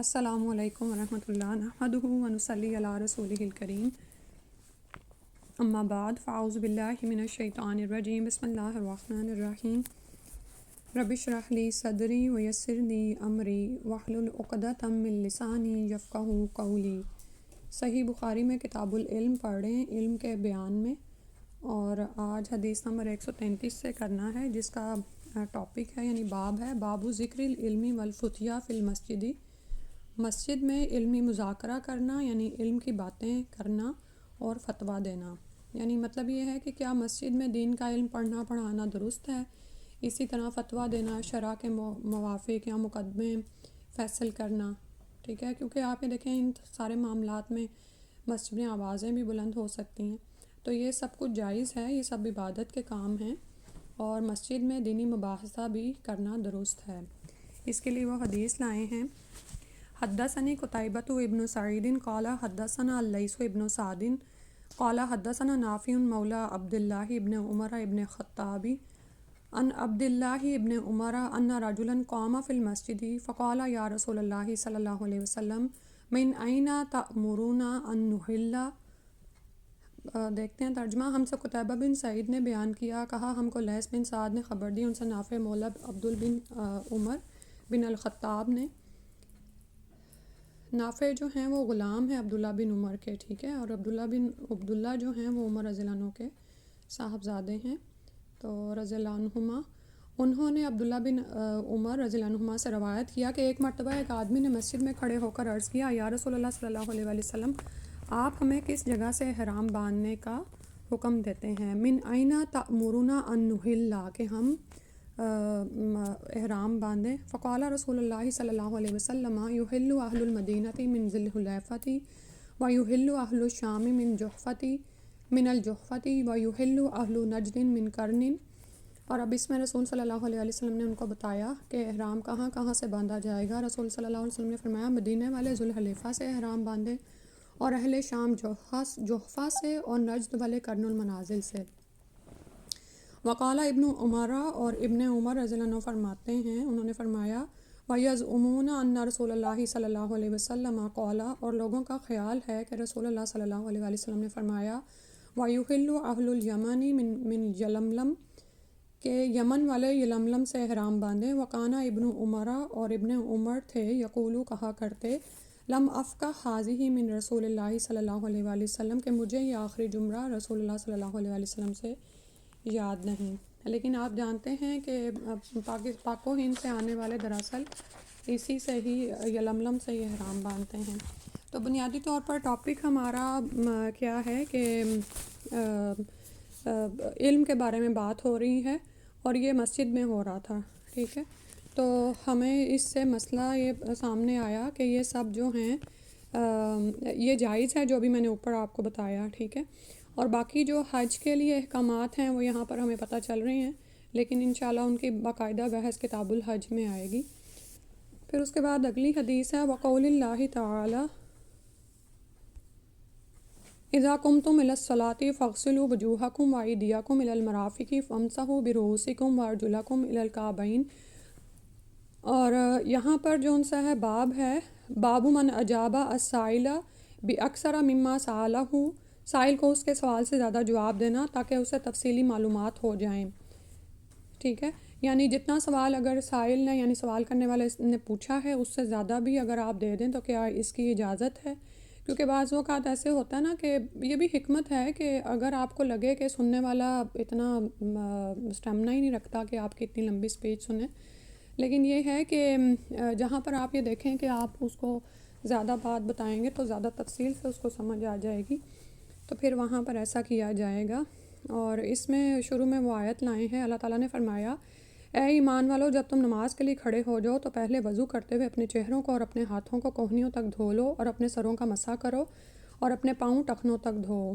السلام علیکم ورحمۃ اللہ نحمدہ ونصلی علی رسولہ الکریم اما بعد فاعوذ باللہ من الشیطان الرجیم بسم اللہ الرحمن الرحیم رب اشرح لی صدری ویسر لی امری واحلل عقدۃ من لسانی یفقہوا قولی۔ صحیح بخاری میں کتاب العلم پڑھ رہے ہیں، علم کے بیان میں، اور آج حدیث نمبر 133 سے کرنا ہے، جس کا ٹاپک ہے یعنی باب ہے باب ذکر العلم والفتیا فی المسجد۔ مسجد میں علمی مذاکرہ کرنا یعنی علم کی باتیں کرنا اور فتویٰ دینا، یعنی مطلب یہ ہے کہ کیا مسجد میں دین کا علم پڑھنا پڑھانا درست ہے، اسی طرح فتویٰ دینا، شرع کے موافق یا مقدمے فیصل کرنا، ٹھیک ہے، کیونکہ آپ یہ دیکھیں ان سارے معاملات میں مسجد میں آوازیں بھی بلند ہو سکتی ہیں، تو یہ سب کچھ جائز ہے، یہ سب عبادت کے کام ہیں، اور مسجد میں دینی مباحثہ بھی کرنا درست ہے۔ اس کے لیے وہ حدیث لائے ہیں، حدثنی قتیبۃ ابن سعید قال حدثنا اللیث ابن سعد قال حدثنا نافع مولا عبد اللہ ابن عمر ابن الخطاب عن عبد اللہ ابن عمر ان رجلا قام فی المسجد فقال یا رسول اللہ صلی اللہ علیہ وسلم من این تأمرون ان نحل۔ دیکھتے ہیں ترجمہ۔ ہم سے قتیبہ بن سعید نے بیان کیا، کہا ہم کو لیث بن سعد نے خبر دی، ان سے نافع مولا عبد بن عمر بن الخطاب نے۔ نافع جو ہیں وہ غلام ہیں عبداللہ بن عمر کے، ٹھیک ہے، اور عبداللہ جو ہیں وہ عمر رضی اللہ عنہ کے صاحبزادے ہیں، تو رضی اللہ عنہما انہوں نے عبداللہ بن عمر رضی اللہ عنہما سے روایت کیا کہ ایک مرتبہ ایک آدمی نے مسجد میں کھڑے ہو کر عرض کیا، یا رسول اللہ صلی اللہ علیہ وآلہ وسلم، آپ ہمیں کس جگہ سے احرام باندھنے کا حکم دیتے ہیں؟ من این تأمرون ان نحل، کہ ہم احرام باندھیں۔ فقال رسول اللہ صلی اللہ علیہ وسلم یحل اہل المدینۃ من ذی الحلیفۃ ویحل اہل الشام من الجحفۃ ویحل اہل نجد من قرن۔ اور اب اس میں رسول صلی اللہ علیہ وسلم نے ان کو بتایا کہ احرام کہاں کہاں سے باندھا جائے گا۔ رسول صلی اللہ علیہ وسلم نے فرمایا مدینہ والے ذی الحلیفہ سے احرام باندھیں، اور اہل شام جحفہ سے، اور نجد والے قرن المنازل سے۔ وقال ابن عمر، اور ابن عمر رضی اللہ عنہ فرماتے ہیں، انہوں نے فرمایا وَيَزْعُمُونَ أَنَّ رسول اللہ صلی اللہ علیہ وسلم قال، اور لوگوں کا خیال ہے کہ رسول اللہ صلی اللہ علیہ وآلہ وسلم نے فرمایا وَيُحِلُّ أَهْلُ الْيَمَنِ مِنْ يَلَمْلَمْ، کہ یمن والے یلملم سے احرام باندھیں۔ وَقَانَ ابن عمر، اور ابن عمر تھے، یقولو کہا کرتے، لم افقہ حاضی من رسول اللہ صلی اللہ علیہ وآلہ وسلم، کہ مجھے یہ آخری جملہ رسول اللہ صلی اللہ علیہ وآلہ وسلم سے یاد نہیں۔ لیکن آپ جانتے ہیں کہ پاک و ہند سے آنے والے دراصل اسی سے ہی یلملم سے ہی احرام باندھتے ہیں۔ تو بنیادی طور پر ٹاپک ہمارا کیا ہے کہ علم کے بارے میں بات ہو رہی ہے، اور یہ مسجد میں ہو رہا تھا، ٹھیک ہے، تو ہمیں اس سے مسئلہ یہ سامنے آیا کہ یہ سب جو ہیں یہ جائز ہے جو بھی میں نے اوپر آپ کو بتایا، ٹھیک ہے، اور باقی جو حج کے لیے احکامات ہیں وہ یہاں پر ہمیں پتہ چل رہے ہیں، لیکن انشاءاللہ ان کی باقاعدہ بحث کتاب الحج میں آئے گی۔ پھر اس کے بعد اگلی حدیث ہے وقول اللہ تعالی اذا قمتم الى الصلاة فاغسلوا وجوہکم وایدیکم الى المرافق وامسحوا برؤوسکم وارجلکم الى الکعبین۔ اور یہاں پر جو ان سا ہے باب ہے باب من اجاب السائل باکثر مما سألہ، سائل کو اس کے سوال سے زیادہ جواب دینا تاکہ اسے تفصیلی معلومات ہو جائیں، ٹھیک ہے، یعنی جتنا سوال اگر سائل نے یعنی سوال کرنے والے نے پوچھا ہے اس سے زیادہ بھی اگر آپ دے دیں تو کیا اس کی اجازت ہے؟ کیونکہ بعض اوقات ایسے ہوتا ہے نا کہ یہ بھی حکمت ہے کہ اگر آپ کو لگے کہ سننے والا اتنا اسٹیمنا ہی نہیں رکھتا کہ آپ کی اتنی لمبی اسپیچ سنیں، لیکن یہ ہے کہ جہاں پر آپ یہ دیکھیں کہ آپ اس کو زیادہ بات بتائیں گے تو زیادہ تفصیل سے اس کو سمجھ آ جائے گی، تو پھر وہاں پر ایسا کیا جائے گا۔ اور اس میں شروع میں وہ آیت لائے ہیں، اللہ تعالیٰ نے فرمایا اے ایمان والو، جب تم نماز کے لیے کھڑے ہو جاؤ تو پہلے وضو کرتے ہوئے اپنے چہروں کو اور اپنے ہاتھوں کو کوہنیوں تک دھو لو، اور اپنے سروں کا مسح کرو اور اپنے پاؤں ٹخنوں تک دھو۔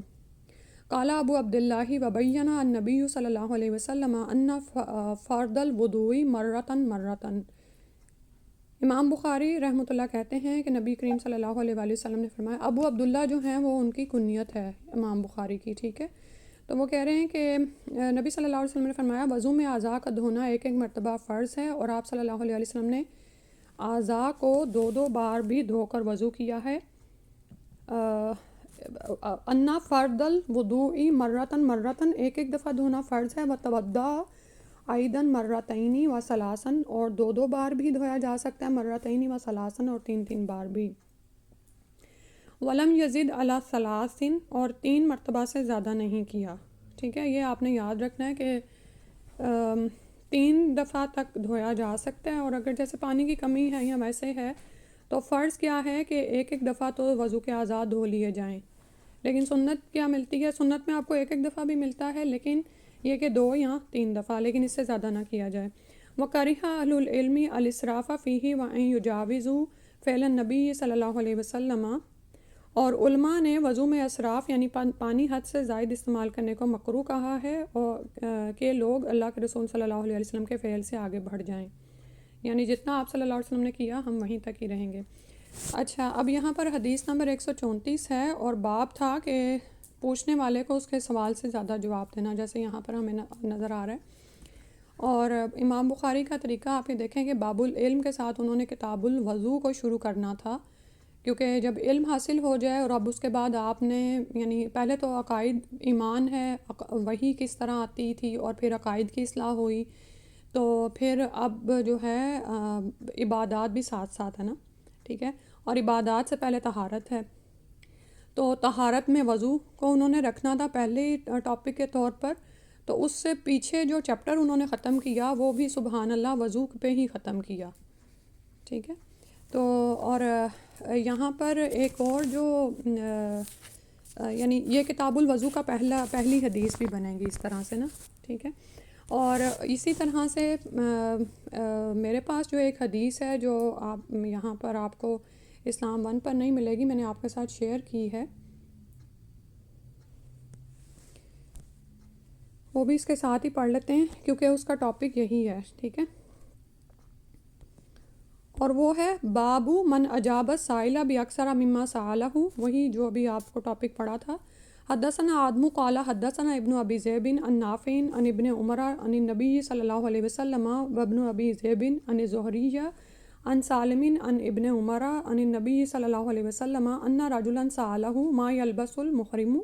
قال ابو عبداللہ وبین النبی صلی اللہ علیہ وسلم ان فرض الوضوء مرتن مرتن۔ امام بخاری رحمۃ اللہ کہتے ہیں کہ نبی کریم صلی اللہ علیہ وآلہ وسلم نے فرمایا، ابو عبداللہ جو ہیں وہ ان کی کنیت ہے امام بخاری کی، ٹھیک ہے، تو وہ کہہ رہے ہیں کہ نبی صلی اللہ علیہ وسلم نے فرمایا وضو میں اعضاء کا دھونا ایک ایک مرتبہ فرض ہے، اور آپ صلی اللہ علیہ وسلم نے اعضاء کو 2 بار بھی دھو کر وضو کیا ہے. انا فرد الوضوء مرتن مرتن، ایک دفعہ دھونا فرض ہے. وتوضا ایدن مرتین و ثلاثن، اور 2 بار بھی دھویا جا سکتا ہے. مرتین و ثلاثن، اور 3 بار بھی. ولم یزد علی ثلاثن، اور 3 مرتبہ سے زیادہ نہیں کیا. ٹھیک ہے، یہ آپ نے یاد رکھنا ہے کہ 3 دفعہ تک دھویا جا سکتا ہے. اور اگر جیسے پانی کی کمی ہے یا ویسے ہے تو فرض کیا ہے کہ ایک دفعہ تو وضو کے اعضاء دھو لیے جائیں. لیکن سنت کیا ملتی ہے؟ سنت میں آپ کو ایک دفعہ بھی ملتا ہے، لیکن یہ کہ 2 یا 3 دفعہ، لیکن اس سے زیادہ نہ کیا جائے. وَكَرِهَ أَهْلُ الْعِلْمِ الْإِسْرَافَ فِيهِ وَأَن يُجَاوِزُوا فِعْلَ النَّبِيِّ صلی اللہ علیہ وسلم، اور علماء نے وضو میں اسراف یعنی پانی حد سے زائد استعمال کرنے کو مکروہ کہا ہے، اور کہ لوگ اللہ کے رسول صلی اللہ علیہ وسلم کے فعل سے آگے بڑھ جائیں. یعنی جتنا آپ صلی اللہ علیہ وسلم نے کیا ہم وہیں تک ہی رہیں گے. اچھا، اب یہاں پر حدیث نمبر 134 ہے، اور باب تھا کہ پوچھنے والے کو اس کے سوال سے زیادہ جواب دینا، جیسے یہاں پر ہمیں نظر آ رہا ہے. اور امام بخاری کا طریقہ آپ یہ دیکھیں کہ باب العلم کے ساتھ انہوں نے کتاب الوضو کو شروع کرنا تھا، کیونکہ جب علم حاصل ہو جائے اور اب اس کے بعد آپ نے یعنی پہلے تو عقائد ایمان ہے، وہی کس طرح آتی تھی، اور پھر عقائد کی اصلاح ہوئی، تو پھر اب جو ہے عبادات بھی ساتھ ساتھ ہے نا. ٹھیک ہے، اور عبادات سے پہلے طہارت ہے، تو طہارت میں وضو کو انہوں نے رکھنا تھا پہلے ٹاپک کے طور پر. تو اس سے پیچھے جو چیپٹر انہوں نے ختم کیا وہ بھی سبحان اللہ وضو پہ ہی ختم کیا. ٹھیک ہے، تو اور یہاں پر ایک اور جو یعنی یہ کتاب الوضو کا پہلی حدیث بھی بنے گی اس طرح سے نا. ٹھیک ہے، اور اسی طرح سے میرے پاس جو ایک حدیث ہے جو آپ یہاں پر آپ کو اسلام 1 پر نہیں ملے گی، میں نے آپ کے ساتھ شیئر کی ہے، وہ بھی اس کے ساتھ ہی پڑھ لیتے ہیں کیونکہ اس کا ٹاپک یہی ہے. ٹھیک ہے، اور وہ ہے بابو من اجاب السائل باکثر مما سالہ، وہی جو ابھی آپ کو ٹاپک پڑھا تھا. حدثنا آدم قال حدثنا ابن ابی ذئب عن نافع عن ابن عمر عن النبی صلی اللہ علیہ وسلم وابن ابی ذئب عن زہری عن سالم عن ابن عمر عن النبی صلی اللہ علیہ وسلم ان رجلا سالہ ما یلبس المحرم.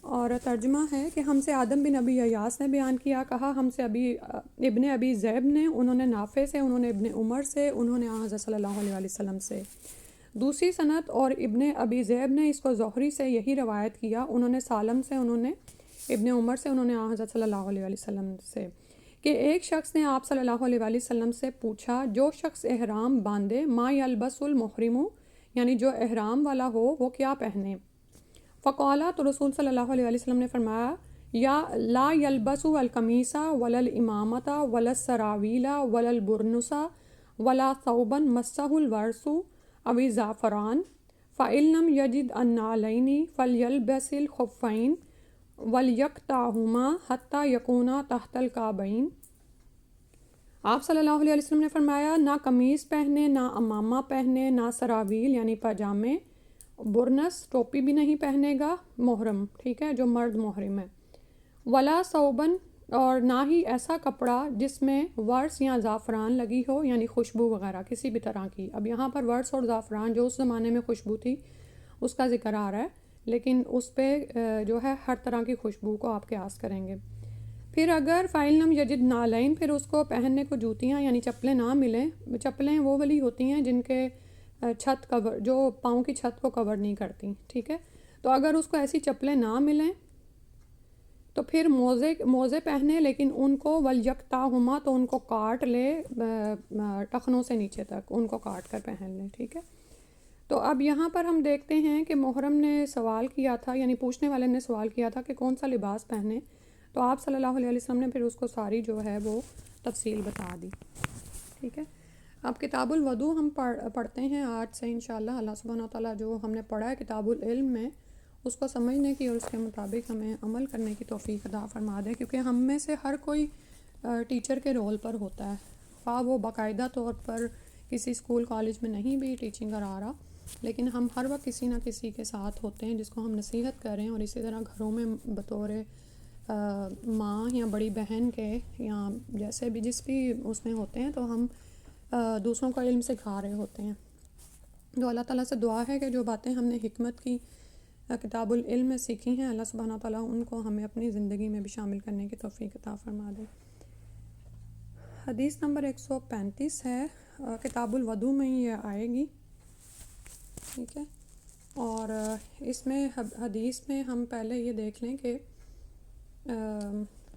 اور ترجمہ ہے کہ ہم سے آدم بن ابی ایاس نے بیان کیا، کہا ہم سے ابن ابی ذئب نے، انہوں نے نافع سے، انہوں نے ابن عمر سے، انہوں نے حضرت صلی اللہ علیہ وسلم سے. دوسری سند اور ابن ابی ذئب نے اس کو زہری سے یہی روایت کیا، انہوں نے سالم سے، انہوں نے ابن عمر سے، انہوں نے حضرت صلی اللہ علیہ وسلم سے، کہ ایک شخص نے آپ صلی اللہ علیہ وسلم سے پوچھا جو شخص احرام باندھے ما یلبس المحرم، یعنی جو احرام والا ہو وہ کیا پہنے. فقالا، تو رسول صلی اللہ علیہ وسلم نے فرمایا یا لا یلبس القمیص ولا الامامۃ ولا السراویل ولا البرنس ولا ثوبا مسہ الورس او الزعفران فإن لم یجد النعلین فلیلبس الخفین ولیقطعہما حتی یکونا تحت الکعبین. آپ صلی اللہ علیہ وسلم نے فرمایا نہ قمیص پہنے، نہ امامہ پہنے، نہ سراویل یعنی پاجامے، برنس ٹوپی بھی نہیں پہنے گا محرم، ٹھیک ہے، جو مرد محرم ہے، ولا صوبن، اور نہ ہی ایسا کپڑا جس میں ورس یا زعفران لگی ہو یعنی خوشبو وغیرہ کسی بھی طرح کی. اب یہاں پر ورس اور زعفران جو اس زمانے میں خوشبو تھی اس کا ذکر آ رہا ہے، لیکن اس پہ جو ہے ہر طرح کی خوشبو کو آپ قیاس کریں گے. پھر اگر فَإِن لَمْ يَجِدْ نَعْلَيْن، پھر اس کو پہننے کو جوتیاں یعنی چپلیں نہ ملیں. چپلیں وہ والی ہوتی ہیں جن کے چھت کور، جو پاؤں کی چھت کو کور نہیں کرتی. ٹھیک ہے، تو اگر اس کو ایسی چپلیں نہ ملیں تو پھر موزے پہنے، لیکن ان کو وَلْيَقْطَعْهُمَا، تو ان کو کاٹ لے ٹخنوں سے نیچے تک ان کو کاٹ کر پہن لیں. ٹھیک ہے، تو اب یہاں پر ہم دیکھتے ہیں کہ محرم نے سوال کیا تھا، یعنی پوچھنے والے نے سوال کیا تھا کہ کون سا لباس پہنے، تو آپ صلی اللہ علیہ وسلم نے پھر اس کو ساری جو ہے وہ تفصیل بتا دی. ٹھیک ہے، اب کتاب الوضو ہم پڑھتے ہیں آج سے انشاءاللہ. اللہ سبحانہ وتعالیٰ جو ہم نے پڑھا ہے کتاب العلم میں اس کو سمجھنے کی اور اس کے مطابق ہمیں عمل کرنے کی توفیق عطا فرما دے، کیونکہ ہم میں سے ہر کوئی ٹیچر کے رول پر ہوتا ہے، خواہ وہ باقاعدہ طور پر کسی اسکول کالج میں نہیں بھی ٹیچنگ کرا رہا، لیکن ہم ہر وقت کسی نہ کسی کے ساتھ ہوتے ہیں جس کو ہم نصیحت کریں، اور اسی طرح گھروں میں بطور ماں یا بڑی بہن کے یا جیسے بھی جس بھی اس میں ہوتے ہیں، تو ہم دوسروں کو علم سکھا رہے ہوتے ہیں. تو اللہ تعالیٰ سے دعا ہے کہ جو باتیں ہم نے حکمت کی کتاب العلم میں سیکھی ہیں، اللہ سبحانہ تعالیٰ ان کو ہمیں اپنی زندگی میں بھی شامل کرنے کی توفیق عطا فرما دے. حدیث نمبر 135 ہے، کتاب الوضو میں یہ آئے گی. ٹھیک ہے، اور اس میں حدیث میں ہم پہلے یہ دیکھ لیں کہ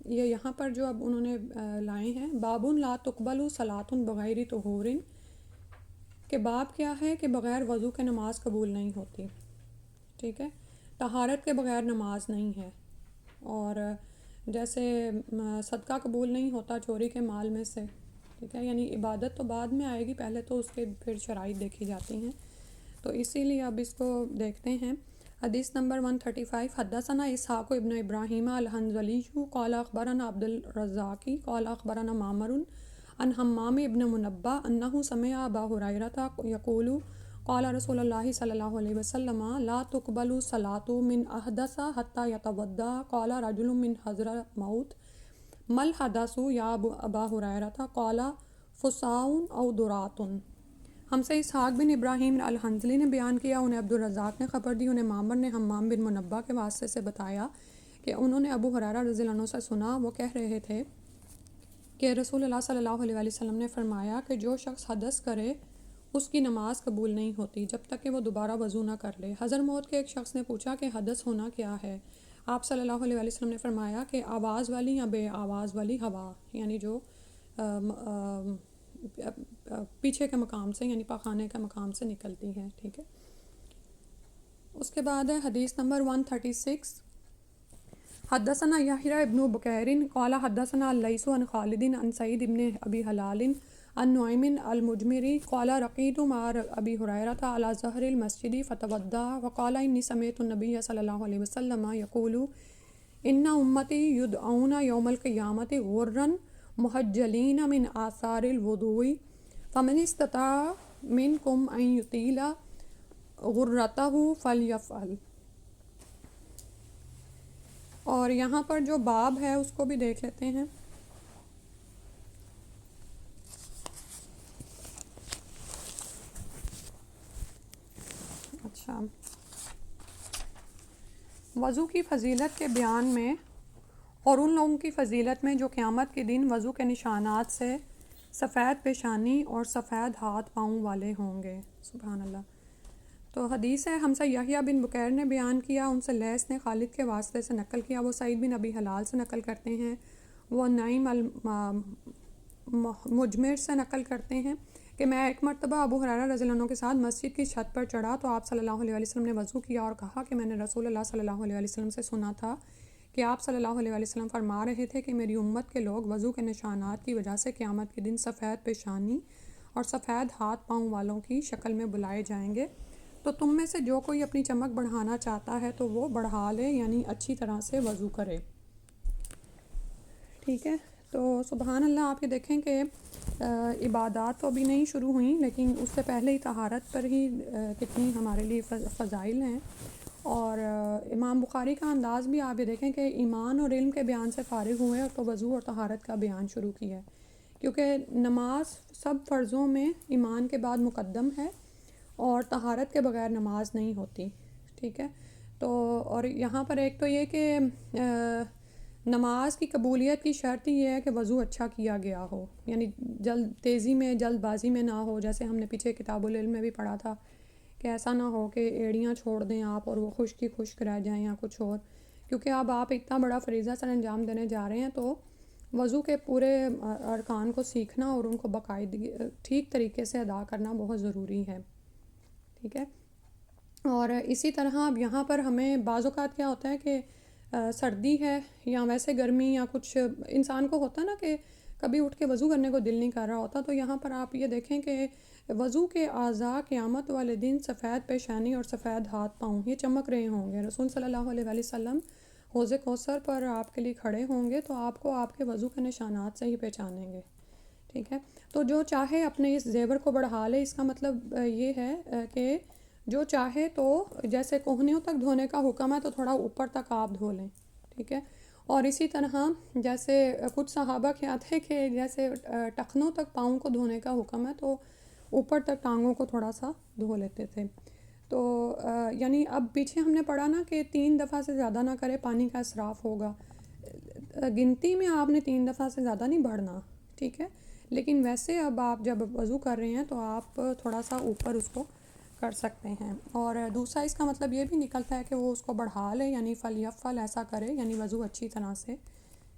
یہ یہاں پر جو اب انہوں نے لائے ہیں، بابٌ لا تقبل صلاۃ بغیر طہور، کہ باب کیا ہے کہ بغیر وضو کے نماز قبول نہیں ہوتی. ٹھیک ہے، طہارت کے بغیر نماز نہیں ہے. اور جیسے صدقہ قبول نہیں ہوتا چوری کے مال میں سے. ٹھیک ہے، یعنی عبادت تو بعد میں آئے گی، پہلے تو اس کے پھر شرائط دیکھی جاتی ہیں. تو اسی لیے اب اس کو دیکھتے ہیں. حدیث نمبر 135، حدثنا اسحاق ابن ابراہیم الحنظلی قال اخبرنا عبد الرزاق قال اخبرنا معمر عن حمام ابن منبہ انہ سمع ابا ہریرہ یقول قال رسول اللہ صلی اللہ علیہ وسلم لا تقبل صلاۃ من احدث حتى يتوضا. قال رجل من حضرموت ما الحدث یا ابا ہریرہ قال فساء او درات. ہم سے اسحاق بن ابراہیم الحنظلی نے بیان کیا، انہیں عبد الرزاق نے خبر دی، انہیں معمر نے حمام بن منبہ کے واسطے سے بتایا کہ انہوں نے ابو ہریرہ رضی اللہ عنہ سے سنا، وہ کہہ رہے تھے کہ رسول اللہ صلی اللہ علیہ وسلم نے فرمایا کہ جو شخص حدث کرے اس کی نماز قبول نہیں ہوتی جب تک کہ وہ دوبارہ وضو نہ کر لے. حضرموت کے ایک شخص نے پوچھا کہ حدث ہونا کیا ہے؟ آپ صلی اللہ علیہ وسلم نے فرمایا کہ آواز والی یا بے آواز والی ہوا، یعنی جو پیچھے کے مقام سے، یعنی پاخانے کے مقام سے نکلتی ہے. ٹھیک ہے، اس کے بعد ہے حدیث نمبر 136، حدثنا یحییٰ ابن بکیر قال حدثنا اللیث عن خالد عن سعید ابن ابی ہلال عن نعیم المجمری قال رقیت مع ابی ہریرہ علی ظہر المسجد فتوضا وقال انی سمعت النبی صلی اللہ علیہ وسلم یقول ان امتی یدعون یوم القیامۃ غرا محجلین من آثار الوضوء فمن استطاع منکم ان یطیل غرتہ فلیفعل. اور یہاں پر جو باب ہے اس کو بھی دیکھ لیتے ہیں. اچھا، وضو کی فضیلت کے بیان میں اور ان لوگوں کی فضیلت میں جو قیامت کے دن وضو کے نشانات سے سفید پیشانی اور سفید ہاتھ پاؤں والے ہوں گے. سبحان اللہ. تو حدیث ہے، ہم سے یحییٰ بن بکیر نے بیان کیا، ان سے لیث نے خالد کے واسطے سے نقل کیا، وہ سعید بن ابی ہلال سے نقل کرتے ہیں، وہ نعیم مجمر سے نقل کرتے ہیں کہ میں ایک مرتبہ ابو ہریرہ رضی اللہ عنہ کے ساتھ مسجد کی چھت پر چڑھا تو آپ صلی اللہ علیہ وسلم نے وضو کیا اور کہا کہ میں نے رسول اللہ صلی اللہ علیہ وسلم سے سنا تھا کہ آپ صلی اللہ علیہ وسلم فرما رہے تھے کہ میری امت کے لوگ وضو کے نشانات کی وجہ سے قیامت کے دن سفید پیشانی اور سفید ہاتھ پاؤں والوں کی شکل میں بلائے جائیں گے. تو تم میں سے جو کوئی اپنی چمک بڑھانا چاہتا ہے تو وہ بڑھا لے، یعنی اچھی طرح سے وضو کرے. ٹھیک ہے، تو سبحان اللہ. آپ یہ دیکھیں کہ عبادات تو ابھی نہیں شروع ہوئیں، لیکن اس سے پہلے ہی طہارت پر ہی کتنی ہمارے لیے فضائل ہیں. اور امام بخاری کا انداز بھی آپ یہ دیکھیں کہ ایمان اور علم کے بیان سے فارغ ہوئے اور تو وضو اور طہارت کا بیان شروع کیا ہے، کیونکہ نماز سب فرضوں میں ایمان کے بعد مقدم ہے اور طہارت کے بغیر نماز نہیں ہوتی. ٹھیک ہے، تو اور یہاں پر ایک تو یہ کہ نماز کی قبولیت کی شرط یہ ہے کہ وضو اچھا کیا گیا ہو، یعنی تیزی میں جلد بازی میں نہ ہو. جیسے ہم نے پیچھے کتاب العلم میں بھی پڑھا تھا کہ ایسا نہ ہو کہ ایڑیاں چھوڑ دیں آپ اور وہ خشک کی خشک رہ جائیں یا کچھ اور، کیونکہ اب آپ اتنا بڑا فریضہ سر انجام دینے جا رہے ہیں تو وضو کے پورے ارکان کو سیکھنا اور ان کو باقاعدگی ٹھیک طریقے سے ادا کرنا بہت ضروری ہے. ٹھیک ہے، اور اسی طرح اب یہاں پر ہمیں بعض اوقات کیا ہوتا ہے کہ سردی ہے یا ویسے گرمی یا کچھ انسان کو ہوتا ہے نا کہ کبھی اٹھ کے وضو کرنے کو دل نہیں کر رہا ہوتا، تو یہاں پر آپ یہ دیکھیں کہ وضو کے اعضاء قیامت والے دن سفید پیشانی اور سفید ہاتھ پاؤں یہ چمک رہے ہوں گے. رسول صلی اللہ علیہ وسلم حوض کوثر پر آپ کے لیے کھڑے ہوں گے تو آپ کو آپ کے وضو کے نشانات سے ہی پہچانیں گے. ٹھیک ہے، تو جو چاہے اپنے اس زیور کو بڑھا لے. اس کا مطلب یہ ہے کہ جو چاہے تو جیسے کوہنیوں تک دھونے کا حکم ہے تو تھوڑا اوپر تک آپ دھو لیں. ٹھیک ہے، اور اسی طرح جیسے کچھ صحابہ کے آتے ہیں کہ جیسے ٹخنوں تک پاؤں کو دھونے کا حکم ہے تو اوپر تک ٹانگوں کو تھوڑا سا دھو لیتے تھے. تو یعنی اب پیچھے ہم نے پڑھا نا کہ 3 دفعہ سے زیادہ نہ کرے، پانی کا اسراف ہوگا. گنتی میں آپ نے 3 دفعہ سے زیادہ نہیں بڑھنا، ٹھیک ہے، لیکن ویسے اب آپ جب وضو کر رہے ہیں تو آپ تھوڑا سا اوپر اس کو کر سکتے ہیں. اور دوسرا اس کا مطلب یہ بھی نکلتا ہے کہ وہ اس کو بڑھا لے، یعنی فلیفل ایسا کرے، یعنی وضو اچھی طرح سے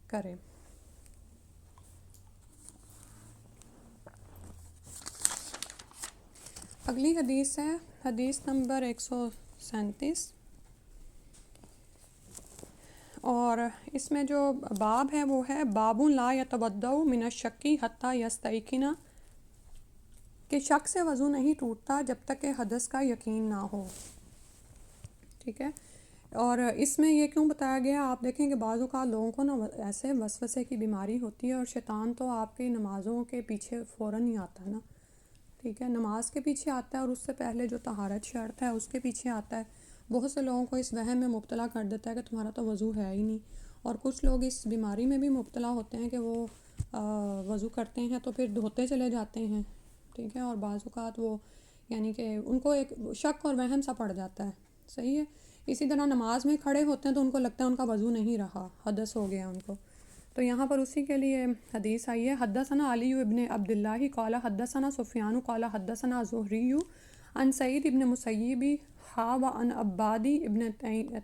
کرے. اگلی حدیث ہے حدیث نمبر 137، اور اس میں جو باب ہے وہ ہے باب لا یتودع من الشک حتی یستیقن، کہ شک سے وضو نہیں ٹوٹتا جب تک کہ حدث کا یقین نہ ہو. ٹھیک ہے، اور اس میں یہ کیوں بتایا گیا، آپ دیکھیں کہ بعض اوقات لوگوں کو نا ایسے وسوسے کی بیماری ہوتی ہے، اور شیطان تو آپ کی نمازوں کے پیچھے فوراً ہی آتا ہے نا. ٹھیک ہے، نماز کے پیچھے آتا ہے اور اس سے پہلے جو طہارت شرط ہے اس کے پیچھے آتا ہے. بہت سے لوگوں کو اس وہم میں مبتلا کر دیتا ہے کہ تمہارا تو وضو ہے ہی نہیں. اور کچھ لوگ اس بیماری میں بھی مبتلا ہوتے ہیں کہ وہ وضو کرتے ہیں تو پھر دھوتے چلے جاتے ہیں. ٹھیک ہے، اور بعض اوقات وہ یعنی کہ ان کو ایک شک اور وہم سا پڑ جاتا ہے. صحیح ہے. اسی طرح نماز میں کھڑے ہوتے ہیں تو ان کو لگتا ہے ان کا وضو نہیں رہا، حدث ہو گیا ان کو. تو یہاں پر اسی کے لیے حدیث آئی ہے، حدثنا علی ابن عبداللہ قال حدثنا سفیان قال حدثنا زہری عن سعید ابن مسیب وعن عبادی ابن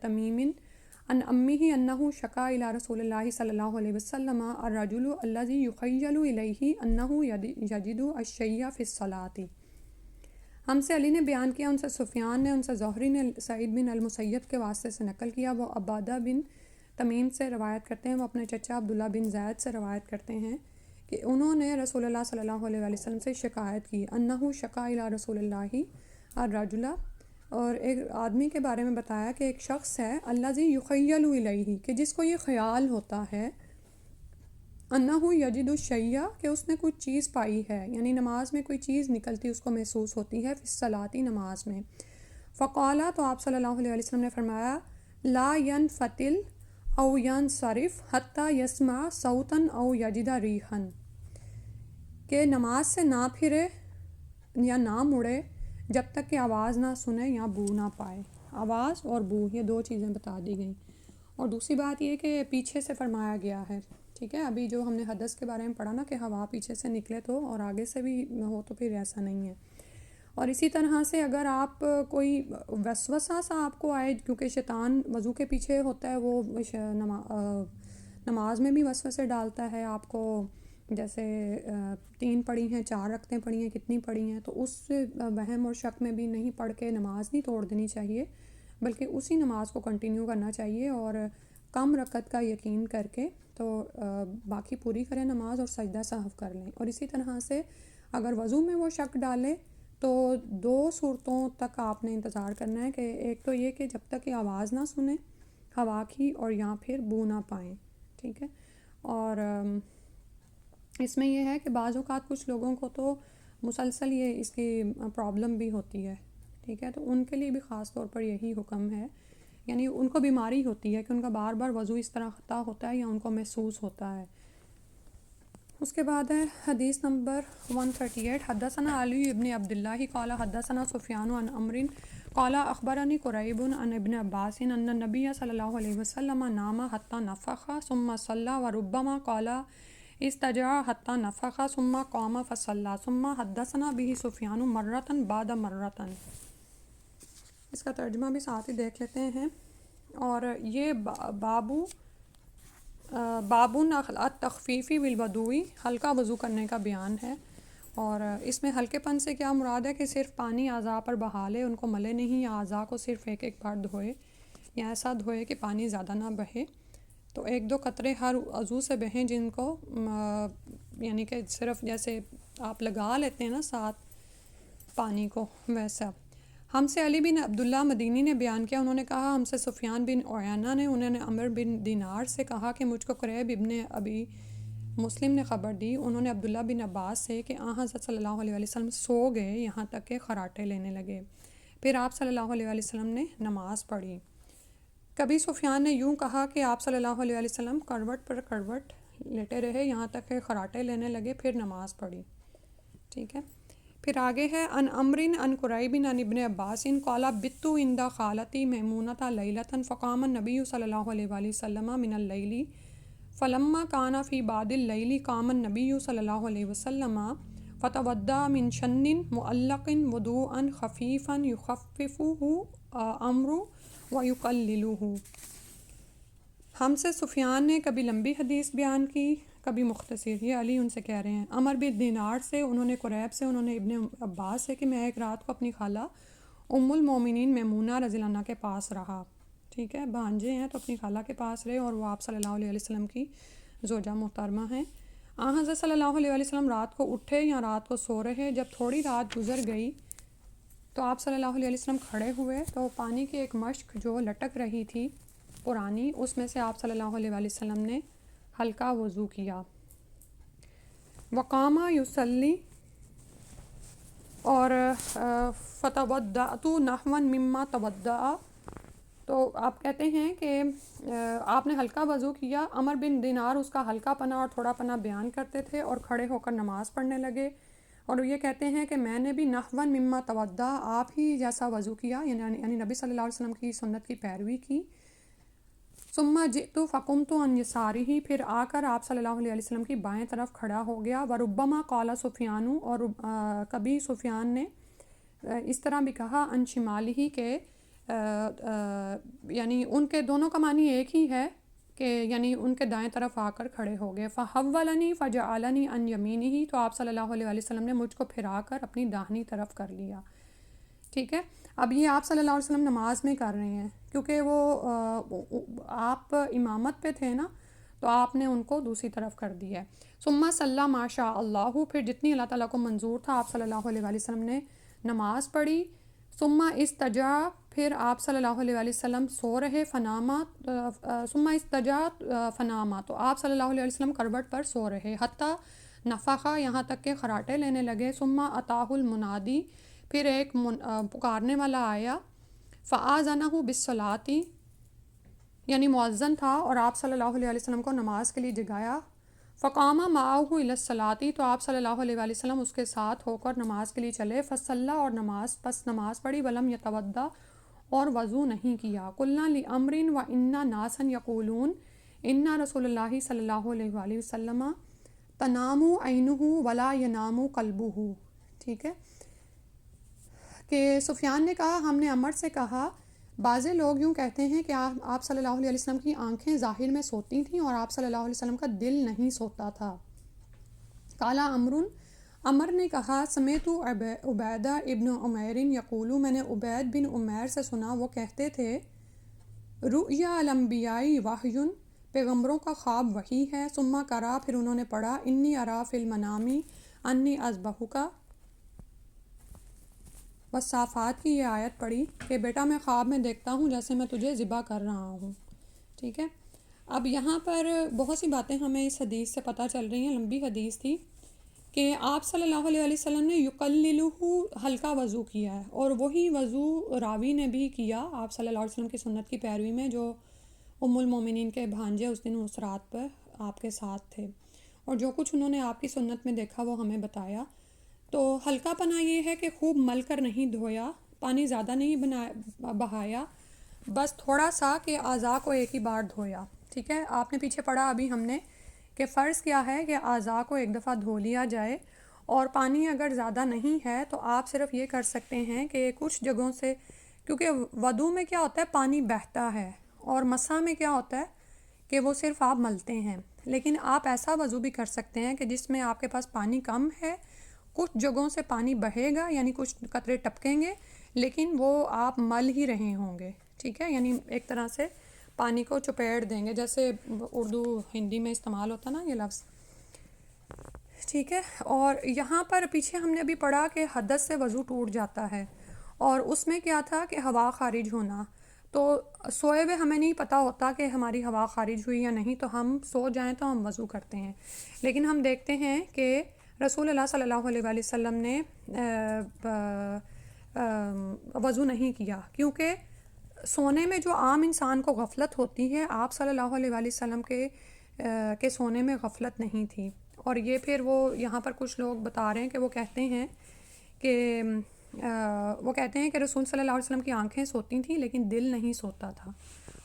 تمیم عن امیہ انہ شکا الی رسول اللہ صلی اللہ علیہ وسلم الرجل الذی یخیل الیہ انہ یجد الشیء فی الصلاۃ. ہم سے علی نے بیان کیا، ان سے سفیان نے، ان سے زہری نے سعید بن المسیب کے واسطے سے نقل کیا. وہ عبادہ بن تمیم سے روایت کرتے ہیں، وہ اپنے چچا عبداللہ بن زید سے روایت کرتے ہیں کہ انہوں نے رسول اللہ صلی اللہ علیہ وسلم سے شکایت کی، انہ شکا الی رسول اللہ الرجل، اور ایک آدمی کے بارے میں بتایا کہ ایک شخص ہے، الذی یخیل الیہ، کہ جس کو یہ خیال ہوتا ہے، انہ یجد الشیء، کہ اس نے کوئی چیز پائی ہے، یعنی نماز میں کوئی چیز نکلتی اس کو محسوس ہوتی ہے، فی الصلاۃ، نماز میں. فقالا، تو آپ صلی اللہ علیہ وسلم نے فرمایا، لا ینفتل او ینصرف حتی یسمع صوتا او یجد ریحا، کہ نماز سے نہ پھرے یا نہ مڑے جب تک کہ آواز نہ سنے یا بو نہ پائے. آواز اور بو، یہ 2 چیزیں بتا دی گئیں. اور دوسری بات یہ کہ پیچھے سے فرمایا گیا ہے. ٹھیک ہے، ابھی جو ہم نے حدث کے بارے میں پڑھا نا کہ ہوا پیچھے سے نکلے تو، اور آگے سے بھی ہو تو پھر ایسا نہیں ہے. اور اسی طرح سے اگر آپ کوئی وسوسہ سا آپ کو آئے، کیونکہ شیطان وضو کے پیچھے ہوتا ہے، وہ نماز میں بھی وسوسے ڈالتا ہے آپ کو، جیسے 3 پڑھی ہیں، 4 رکعتیں پڑھی ہیں، کتنی پڑھی ہیں، تو اس وہم اور شک میں بھی نہیں پڑھ کے نماز نہیں توڑ دینی چاہیے، بلکہ اسی نماز کو کنٹینیو کرنا چاہیے، اور کم رکعت کا یقین کر کے تو باقی پوری کریں نماز اور سجدہ سہو کر لیں. اور اسی طرح سے اگر وضو میں وہ شک ڈالے تو 2 صورتوں تک آپ نے انتظار کرنا ہے، کہ ایک تو یہ کہ جب تک کہ آواز نہ سنیں ہوا کی، اور یا پھر بو نہ پائیں. ٹھیک ہے، اور اس میں یہ ہے کہ بعض اوقات کچھ لوگوں کو تو مسلسل یہ اس کی پرابلم بھی ہوتی ہے. ٹھیک ہے، تو ان کے لیے بھی خاص طور پر یہی حکم ہے، یعنی ان کو بیماری ہوتی ہے کہ ان کا بار بار وضو اس طرح خطا ہوتا ہے یا ان کو محسوس ہوتا ہے. اس کے بعد ہے حدیث نمبر 138، حدثنا علی ابن عبداللہ قال حدثنا سفیان عن عمر قال اخبرنی قریب عن ابن عباس ان النبی صلی اللہ علیہ وسلم نام حتی نفخ ثم صلی وربما قال استجع حتی نفخ ثم قام فصلی ثم حدثنا به سفیان مرۃ بعد مرۃ. اس کا ترجمہ بھی ساتھ ہی دیکھ لیتے ہیں. اور یہ بابون التخفیفی بالوضوء، ہلکا وضو کرنے کا بیان ہے. اور اس میں ہلکے پن سے کیا مراد ہے کہ صرف پانی اعضاء پر بہا لے، ان کو ملے نہیں، یا اعضاء کو صرف ایک بار دھوئے، یا ایسا دھوئے کہ پانی زیادہ نہ بہے، تو 1-2 قطرے ہر عضو سے بہیں، جن کو یعنی کہ صرف جیسے آپ لگا لیتے ہیں نا ساتھ پانی کو، ویسا. ہم سے علی بن عبداللہ مدینی نے بیان کیا، انہوں نے کہا ہم سے سفیان بن عیینہ نے، انہوں نے عمر بن دینار سے کہا کہ مجھ کو قریب ابن ابی مسلم نے خبر دی، انہوں نے عبداللہ بن عباس سے، کہ حضرت صلی اللہ علیہ وسلم سو گئے یہاں تک کہ خراٹے لینے لگے. پھر آپ صلی اللہ علیہ وسلم نے نماز پڑھی. کبھی سفیان نے یوں کہا کہ آپ صلی اللہ علیہ وسلم کروٹ پر کروٹ لیٹے رہے یہاں تک کہ خراٹے لینے لگے، پھر نماز پڑھی. ٹھیک ہے. پھر آگے ہے ان امرن ان قریب ان ابن عباس قال بت عند خالتی میمونۃ لیلۃ فقام النبی صلی اللہ علیہ وآلہ وسلم من اللیل فلما کان فی بعد اللیل قام النبی صلی اللہ علیہ وسلم فتودع من شن معلق وضوءا خفیفا یخففہ امر ویقللہ. ہم سے سفیان نے کبھی لمبی حدیث بیان کی کبھی مختصر. یہ علی ان سے کہہ رہے ہیں. عمر بن دینار سے، انہوں نے قریب سے، انہوں نے ابن عباس سے کہ میں ایک رات کو اپنی خالہ ام المومنین میمونہ رضی اللہ عنہ کے پاس رہا. ٹھیک ہے. بھانجے ہیں تو اپنی خالہ کے پاس رہے اور وہ آپ صلی اللہ علیہ وسلم کی زوجہ محترمہ ہیں. حضرت صلی اللہ علیہ وسلم رات کو اٹھے یا رات کو سو رہے. جب تھوڑی رات گزر گئی تو آپ صلی اللہ علیہ وسلم کھڑے ہوئے تو پانی کی ایک مشک جو لٹک رہی تھی پرانی، اس میں سے آپ صلی اللہ علیہ وسلم نے ہلکا وضو کیا. وقام یصلی اور فتودعت نحوا مما تودع. تو آپ کہتے ہیں کہ آپ نے ہلکا وضو کیا. عمر بن دینار اس کا ہلکا پنا اور تھوڑا پنا بیان کرتے تھے اور کھڑے ہو کر نماز پڑھنے لگے، اور یہ کہتے ہیں کہ میں نے بھی نحوا مما تودع، آپ ہی جیسا وضو کیا، یعنی نبی صلی اللہ علیہ وسلم کی سنت کی پیروی کی. ثم جئت فقمت عن یسارہ، پھر آ کر آپ صلی اللہ علیہ وسلم کی بائیں طرف کھڑا ہو گیا. وربما قال سفیان، اور کبھی سفیان نے اس طرح بھی کہا عن شمالہ کہ یعنی ان کے دونوں کا معنی ایک ہی ہے کہ یعنی ان کے دائیں طرف آ کر کھڑے ہو گئے. فحولنی فجعلنی عن یمینہ، تو آپ صلی اللہ علیہ وسلم نے مجھ کو پھرا کر اپنی داہنی طرف کر لیا. ٹھیک ہے. اب یہ آپ صلی اللہ علیہ وسلم نماز میں کر رہے ہیں کیونکہ وہ آپ امامت پہ تھے نا، تو آپ نے ان کو دوسری طرف کر دیا ہے. ثم صلی ما شاء اللہ، پھر جتنی اللہ تعالیٰ کو منظور تھا آپ صلی اللہ علیہ وسلم نے نماز پڑھی. ثم استجا، پھر آپ صلی اللہ علیہ وسلم سو رہے. فناما، ثم استجا فناما، تو آپ صلی اللہ علیہ وسلم کروٹ پر سو رہے. حتی نفخا، یہاں تک کہ خراٹے لینے لگے. ثم اتاہ المنادی، پھر ایک پکارنے والا آیا. فآذنہ بالصلاۃ، یعنی مؤذن تھا اور آپ صلی اللہ علیہ وسلم کو نماز کے لیے جگایا. فقام معہ الی الصلاۃ، تو آپ صلی اللہ علیہ وسلم اس کے ساتھ ہو کر نماز کے لیے چلے. فصلی، اور نماز پڑھی. ولم یتودع، اور وضو نہیں کیا. قلنا لعمر وانا ناسا یقولون ان رسول اللہ صلی اللہ علیہ وآلہ وسلم تنام عینہ ولا ینام قلبہ. ٹھیک ہے. کہ سفیان نے کہا ہم نے عمر سے کہا بعضے لوگ یوں کہتے ہیں کہ آپ صلی اللہ علیہ وسلم کی آنکھیں ظاہر میں سوتی تھیں اور آپ صلی اللہ علیہ وسلم کا دل نہیں سوتا تھا. قال عمر نے کہا سمعت عبیدہ ابن عمیر یقول، میں نے عبید بن عمیر سے سنا وہ کہتے تھے رؤیا الانبیاء وحی، پیغمبروں کا خواب وحی ہے. ثم قرأ، پھر انہوں نے پڑھا انی ارا فی المنام انی اذبحک، والصافات کی یہ آیت پڑھی کہ بیٹا میں خواب میں دیکھتا ہوں جیسے میں تجھے ذبح کر رہا ہوں. ٹھیک ہے. اب یہاں پر بہت سی باتیں ہمیں اس حدیث سے پتہ چل رہی ہیں. لمبی حدیث تھی کہ آپ صلی اللہ علیہ وسلم نے یقللہ، ہلکا وضو کیا ہے، اور وہی وضو راوی نے بھی کیا آپ صلی اللہ علیہ وسلم کی سنت کی پیروی میں، جو ام المومنین کے بھانجے اس دن اس رات پر آپ کے ساتھ تھے، اور جو کچھ انہوں نے آپ کی سنت میں دیکھا وہ ہمیں بتایا. تو ہلکا پنا یہ ہے کہ خوب مل کر نہیں دھویا، پانی زیادہ نہیں بہایا، بس تھوڑا سا کہ اعضاء کو ایک ہی بار دھویا. ٹھیک ہے. آپ نے پیچھے پڑھا ابھی ہم نے کہ فرض کیا ہے کہ اعضاء کو ایک دفعہ دھو لیا جائے، اور پانی اگر زیادہ نہیں ہے تو آپ صرف یہ کر سکتے ہیں کہ کچھ جگہوں سے، کیونکہ وضو میں کیا ہوتا ہے پانی بہتا ہے، اور مسح میں کیا ہوتا ہے کہ وہ صرف آپ ملتے ہیں. لیکن آپ ایسا وضو بھی کر سکتے ہیں کہ جس میں آپ کے پاس پانی کم ہے، کچھ جگہوں سے پانی بہے گا یعنی کچھ قطرے ٹپکیں گے، لیکن وہ آپ مل ہی رہے ہوں گے. ٹھیک ہے. یعنی ایک طرح سے پانی کو چپیٹ دیں گے، جیسے اردو ہندی میں استعمال ہوتا نا یہ لفظ. ٹھیک ہے. اور یہاں پر پیچھے ہم نے ابھی پڑھا کہ حدث سے وضو ٹوٹ جاتا ہے، اور اس میں کیا تھا کہ ہوا خارج ہونا. تو سوئے ہوئے ہمیں نہیں پتہ ہوتا کہ ہماری ہوا خارج ہوئی یا نہیں، تو ہم سو جائیں تو ہم وضو کرتے ہیں. لیکن ہم دیکھتے ہیں کہ رسول اللہ صلی اللہ علیہ وآلہ وسلم نے وضو نہیں کیا، کیونکہ سونے میں جو عام انسان کو غفلت ہوتی ہے، آپ صلی اللہ علیہ وآلہ وسلم کے سونے میں غفلت نہیں تھی. اور یہ پھر وہ یہاں پر کچھ لوگ بتا رہے ہیں کہ وہ کہتے ہیں کہ رسول صلی اللہ علیہ وسلم کی آنکھیں سوتی تھیں لیکن دل نہیں سوتا تھا.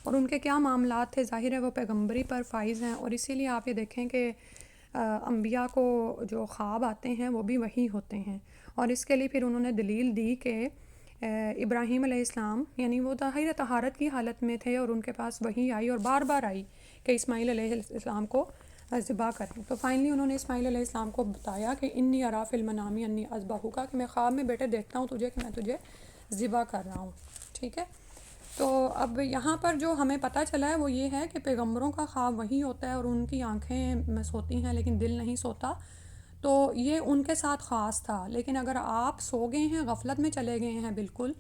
اور ان کے کیا معاملات تھے، ظاہر ہے وہ پیغمبری پر فائز ہیں، اور اسی لیے آپ یہ دیکھیں کہ انبیاء کو جو خواب آتے ہیں وہ بھی وحی ہوتے ہیں. اور اس کے لیے پھر انہوں نے دلیل دی کہ ابراہیم علیہ السلام یعنی وہ ظاہر طہارت کی حالت میں تھے اور ان کے پاس وحی آئی اور بار بار آئی کہ اسماعیل علیہ السلام کو ذبح کریں. تو فائنلی انہوں نے اسماعیل علیہ السلام کو بتایا کہ انی ارا فی المنام انی اذبحک، کہ میں خواب میں بیٹے دیکھتا ہوں تجھے کہ میں تجھے ذبح کر رہا ہوں. ٹھیک ہے. تو اب یہاں پر جو ہمیں پتہ چلا ہے وہ یہ ہے کہ پیغمبروں کا خواب وہی ہوتا ہے اور ان کی آنکھیں سوتی ہیں لیکن دل نہیں سوتا. تو یہ ان کے ساتھ خاص تھا. لیکن اگر آپ سو گئے ہیں، غفلت میں چلے گئے ہیں بالکل،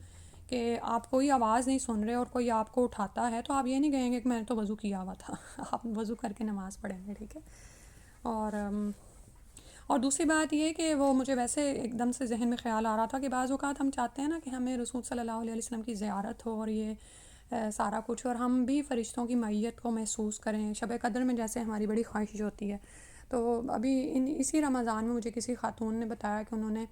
کہ آپ کوئی آواز نہیں سن رہے اور کوئی آپ کو اٹھاتا ہے، تو آپ یہ نہیں کہیں گے کہ میں نے تو وضو کیا ہوا تھا. آپ وضو کر کے نماز پڑھیں گے. ٹھیک ہے. اور دوسری بات یہ کہ وہ مجھے ویسے ایک دم سے ذہن میں خیال آ رہا تھا کہ بعض اوقات ہم چاہتے ہیں نا کہ ہمیں رسول صلی اللہ علیہ وسلم کی زیارت ہو اور یہ سارا کچھ، اور ہم بھی فرشتوں کی معیت کو محسوس کریں. شب قدر میں جیسے ہماری بڑی خواہش ہوتی ہے. تو ابھی اسی رمضان میں مجھے کسی خاتون نے بتایا کہ انہوں نے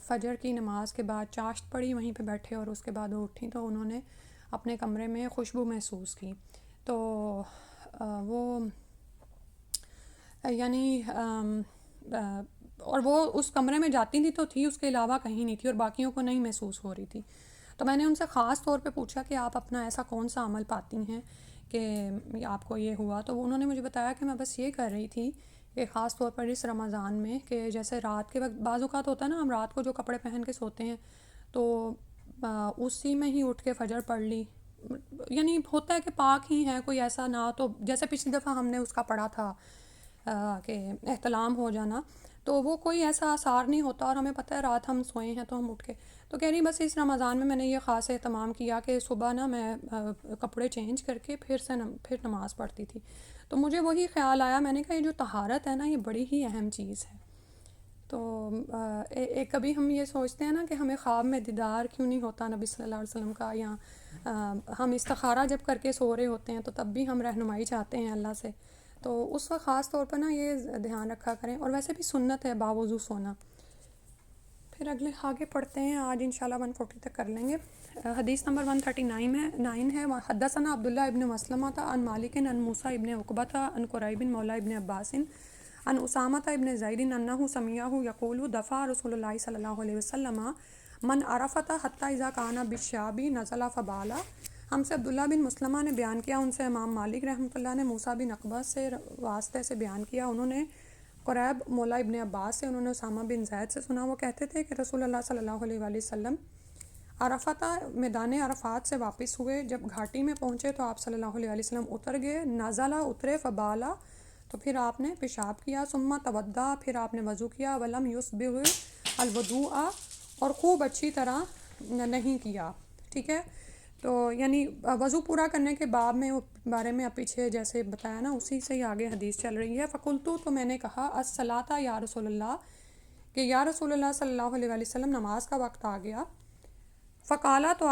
فجر کی نماز کے بعد چاشت پڑھی، وہیں پہ بیٹھے، اور اس کے بعد وہ اٹھیں تو انہوں نے اپنے کمرے میں خوشبو محسوس کی. تو وہ یعنی اور وہ اس کمرے میں جاتی تھی تو تھی، اس کے علاوہ کہیں نہیں تھی اور باقیوں کو نہیں محسوس ہو رہی تھی. تو میں نے ان سے خاص طور پہ پوچھا کہ آپ اپنا ایسا کون سا عمل پاتی ہیں کہ آپ کو یہ ہوا. تو انہوں نے مجھے بتایا کہ میں بس یہ کر رہی تھی کہ خاص طور پر اس رمضان میں کہ جیسے رات کے وقت بعض اوقات ہوتا ہے نا، ہم رات کو جو کپڑے پہن کے سوتے ہیں تو اسی میں ہی اٹھ کے فجر پڑھ لی. یعنی ہوتا ہے کہ پاک ہی ہے، کوئی ایسا نہ تو جیسے پچھلی دفعہ ہم نے اس کا پڑھا تھا کہ احتلام ہو جانا، تو وہ کوئی ایسا آثار نہیں ہوتا اور ہمیں پتہ ہے رات ہم سوئے ہیں تو ہم اٹھ کے. تو کہہ رہی بس اس رمضان میں نے یہ خاص اہتمام کیا کہ صبح نا میں کپڑے چینج کر کے پھر نماز پڑھتی تھی. تو مجھے وہی خیال آیا، میں نے کہا یہ جو طہارت ہے نا یہ بڑی ہی اہم چیز ہے. تو ایک کبھی ہم یہ سوچتے ہیں نا کہ ہمیں خواب میں دیدار کیوں نہیں ہوتا نبی صلی اللہ علیہ وسلم کا، یا ہم استخارہ جب کر کے سو رہے ہوتے ہیں تو تب بھی ہم رہنمائی چاہتے ہیں اللہ سے. تو اس وقت خاص طور پر نا یہ دھیان رکھا کریں. اور ویسے بھی سنت ہے باوضو سونا. پھر آگے پڑھتے ہیں. آج انشاءاللہ 140 تک کر لیں گے. حدیث نمبر 139 ہے. حدثنا عبداللہ ابن مسلمہ عن مالک عن موسیٰ ابن عقبہ عن قریب مولا ابن عباس عن اسامہ ابن زید انہ سمعہ یقول دفع رسول اللہ صلی اللہ علیہ وسلم من عرفت حتی اذا کان بالشعب نزل فبالا. ہم سے عبداللہ بن مسلمہ نے بیان کیا، ان سے امام مالک رحمۃ اللہ نے موسیٰ بن عقبہ سے واسطے سے بیان کیا. انہوں نے قریب مولا ابن عباس سے، انہوں نے اسامہ بن زید سے سنا. وہ کہتے تھے کہ رسول اللہ صلی اللہ علیہ وآلہ وسلم عرفات میدان عرفات سے واپس ہوئے. جب گھاٹی میں پہنچے تو آپ صلی اللہ علیہ وسلم اتر گئے. نازلہ اترے، فبالا تو پھر آپ نے پیشاب کیا، ثم تودع پھر آپ نے وضو کیا، ولم یسبغ الوضوء اور خوب اچھی طرح نہیں کیا. ٹھیک ہے. تو یعنی وضو پورا کرنے کے بارے میں پیچھے جیسے بتایا نا اسی سے ہی آگے حدیث چل رہی ہے. فقلت تو میں نے کہا الصلاۃ یا رسول اللہ، کہ یا رسول اللہ صلی اللہ علیہ وآلہ وسلم نماز کا وقت آ گیا. فقالا تو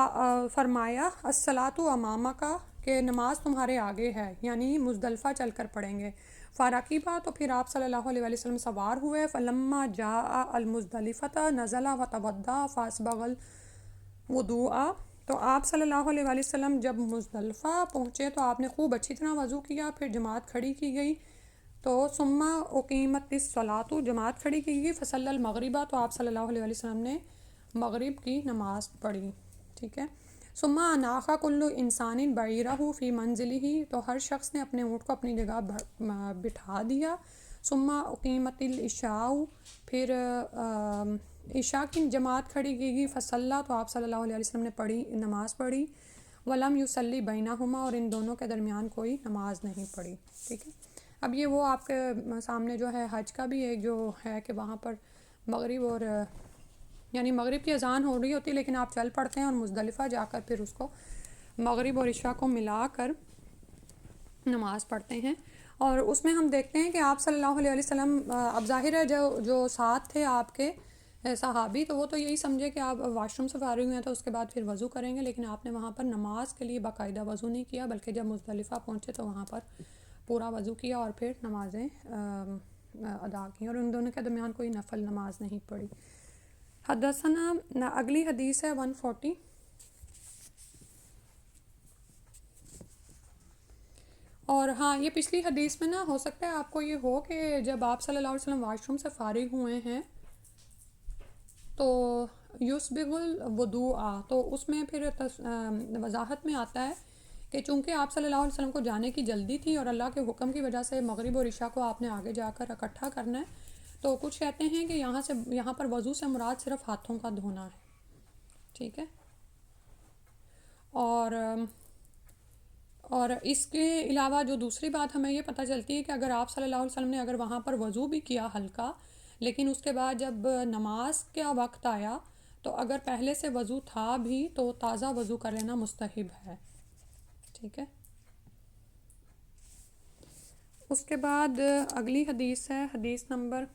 فرمایا الصلاۃ امامک، کہ نماز تمہارے آگے ہے، یعنی مزدلفہ چل کر پڑھیں گے. فرقیبہ تو پھر آپ صلی اللہ علیہ وآلہ وسلم سوار ہوئے. فلما جاء المزدلفہ نزل وتودع فاسبغ الوضوء، تو آپ صلی اللہ علیہ وآلہ وسلم جب مزدلفہ پہنچے تو آپ نے خوب اچھی طرح وضو کیا. پھر جماعت کھڑی کی گئی تو ثم اقیمت الصلاۃ، جماعت کھڑی کی گئی. فصلی المغربہ تو آپ صلی اللہ علیہ وآلہ وسلم نے مغرب کی نماز پڑھی. ٹھیک ہے. ثم اناخ کل انسان بعیرہ فی منزلہ، تو ہر شخص نے اپنے اونٹ کو اپنی جگہ بٹھا دیا. ثم اقیمت العشاء، پھر عشاء کی جماعت کھڑی کی گئی. فصلی، تو آپ صلی اللہ علیہ وسلم نے نماز پڑھی. ولم یصلی بینہما، اور ان دونوں کے درمیان کوئی نماز نہیں پڑھی. ٹھیک ہے. اب یہ وہ آپ کے سامنے جو ہے حج کا بھی ایک جو ہے کہ وہاں پر مغرب اور یعنی مغرب کی اذان ہو رہی ہوتی ہے لیکن آپ چل پڑتے ہیں اور مزدلفہ جا کر پھر اس کو مغرب اور عشاء کو ملا کر نماز پڑھتے ہیں. اور اس میں ہم دیکھتے ہیں کہ آپ صلی اللہ علیہ وسلم اب ظاہر ہے جو ساتھ تھے آپ کے صحابی تو وہ تو یہی سمجھے کہ آپ واش روم سے فارغ ہوئے ہیں تو اس کے بعد پھر وضو کریں گے، لیکن آپ نے وہاں پر نماز کے لیے باقاعدہ وضو نہیں کیا، بلکہ جب مزدلفہ پہنچے تو وہاں پر پورا وضو کیا اور پھر نمازیں ادا کی، اور ان دونوں کے درمیان کوئی نفل نماز نہیں پڑھی۔ حدثنا اگلی حدیث ہے 140۔ اور ہاں، یہ پچھلی حدیث میں نا ہو سکتا ہے آپ کو یہ ہو کہ جب آپ صلی اللہ علیہ وسلم واش روم سے فارغ ہوئے ہیں تو یسبغ الوضوء، تو اس میں پھر وضاحت میں آتا ہے کہ چونکہ آپ صلی اللہ علیہ وسلم کو جانے کی جلدی تھی اور اللہ کے حکم کی وجہ سے مغرب اور عشاء کو آپ نے آگے جا کر اکٹھا کرنا ہے، تو کچھ کہتے ہیں کہ یہاں پر وضو سے مراد صرف ہاتھوں کا دھونا ہے، ٹھیک ہے۔ اور اس کے علاوہ جو دوسری بات ہمیں یہ پتہ چلتی ہے کہ اگر آپ صلی اللہ علیہ وسلم نے اگر وہاں پر وضو بھی کیا ہلکا، لیکن اس کے بعد جب نماز کا وقت آیا تو اگر پہلے سے وضو تھا بھی تو تازہ وضو کر لینا مستحب ہے، ٹھیک ہے۔ اس کے بعد اگلی حدیث ہے حدیث نمبر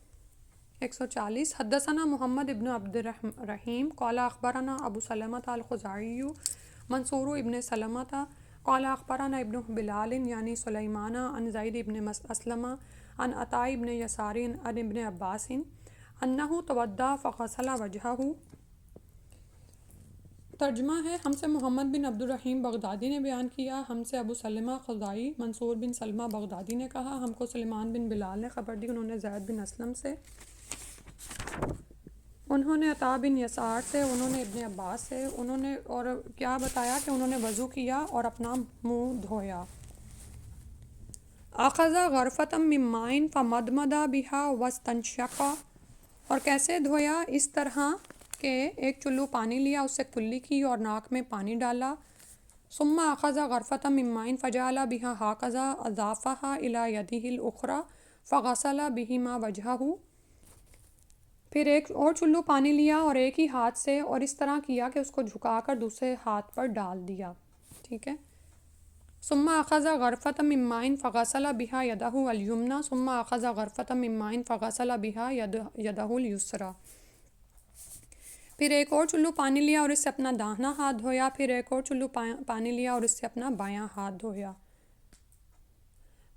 140۔ حدثنا محمد ابن عبد الرحیم قال اخبرنا ابو سلمۃ الخزاعی منصور ابن سلمۃ قال اخبرنا ابن بلال یعنی سلیمان عن زید ابن اسلم عن عطاء ابن یسار عن ابن عباس انہ توضا فغسل وجہہ۔ ترجمہ ہے، ہم سے محمد بن عبد الرحیم بغدادی نے بیان کیا، ہم سے ابو سلمہ خزاعی منصور بن سلمہ بغدادی نے کہا، ہم کو سلیمان بن بلال نے خبر دی، انہوں نے زید بن اسلم سے، انہوں نے عطاء بن یسار سے، انہوں نے ابن عباس سے، انہوں نے اور کیا بتایا کہ انہوں نے وضو کیا اور اپنا منہ دھویا۔ اخذ غرفۃ من ماء فمضمض بها واستنشق، اور کیسے دھویا؟ اس طرح کہ ایک چلو پانی لیا، اس سے کلی کی اور ناک میں پانی ڈالا۔ ثم اخذ غرفۃ من ماء فجعل بها هكذا اضافها الى يده الاخرى فغسل بهما وجهه، پھر ایک اور چلو پانی لیا اور ایک ہی ہاتھ سے اور اس طرح کیا کہ اس کو جھکا کر دوسرے ہاتھ پر ڈال دیا، ٹھیک ہے۔ ثم اخذ غرفۃ من ماء فغسل بها يده اليمنى ثم اخذ غرفۃ من ماء فغسل بها يده اليسرى، پھر ایک اور چلو پانی لیا اور اس سے اپنا داہنا ہاتھ دھویا، پھر ایک اور چلو پانی لیا اور اس سے اپنا بایاں ہاتھ دھویا۔